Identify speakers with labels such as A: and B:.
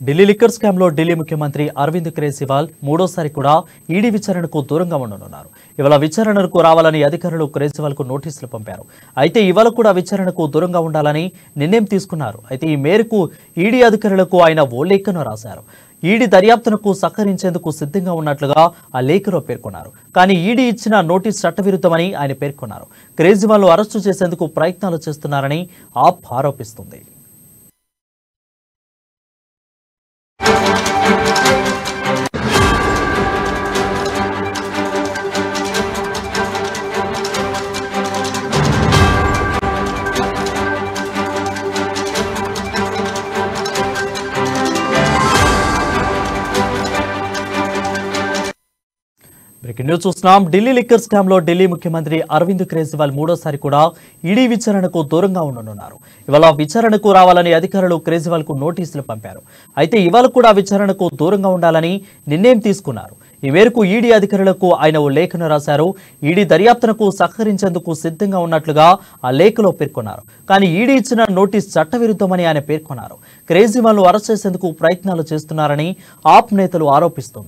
A: Delhi liquor scam లో ఢిల్లీ ముఖ్యమంత్రి అరవింద్ కేజ్రీవాల్ మూడోసారి కూడా ఈడీ విచారణకు దూరంగా ఉండనున్నారు. ఇవాళ విచారణకు రావాలని అధికారులు కేజ్రీవాల్ కు నోటీసులు పంపారు. అయితే ఇవాళ కూడా విచారణకు దూరంగా ఉండాలని నిర్ణయం తీసుకున్నారు. అయితే ఈ మేరకు ఈడీ అధికారులకు ఆయన ఓ లేఖను రాశారు. ఈడీ దర్యాప్తునకు సహకరించేందుకు సిద్ధంగా ఉన్నట్లుగా ఆ లేఖలో పేర్కొన్నారు. కానీ ఈడీ ఇచ్చిన నోటీస్ చట్టవిరుద్ధమని ఆయన పేర్కొన్నారు. కేజ్రీవాల్ అరెస్టు చేసేందుకు ప్రయత్నాలు చేస్తున్నారని ఆప్ ఆరోపిస్తుంది. బ్రేకింగ్ న్యూస్ చూస్తున్నాం. ఢిల్లీ లిక్కర్ స్కామ్ లో ఢిల్లీ ముఖ్యమంత్రి అరవింద్ కేజ్రీవాల్ మూడోసారి కూడా ఈడీ విచారణకు దూరంగా ఉండనున్నారు. ఇవాళ విచారణకు రావాలని అధికారులు కేజ్రీవాల్ కు నోటీసులు పంపారు. అయితే ఇవాళ కూడా విచారణకు దూరంగా ఉండాలని నిర్ణయం తీసుకున్నారు. ఈ మేరకు ఈడీ అధికారులకు ఆయన ఓ లేఖను రాశారు. ఈడీ దర్యాప్తునకు సహకరించేందుకు సిద్ధంగా ఉన్నట్లుగా ఆ లేఖలో పేర్కొన్నారు. కానీ ఈడీ ఇచ్చిన నోటీస్ చట్టవిరుద్ధమని ఆయన పేర్కొన్నారు. కేజ్రీవాల్ అరెస్ట్ చేసేందుకు ప్రయత్నాలు చేస్తున్నారని ఆప్ నేతలు ఆరోపిస్తున్నారు.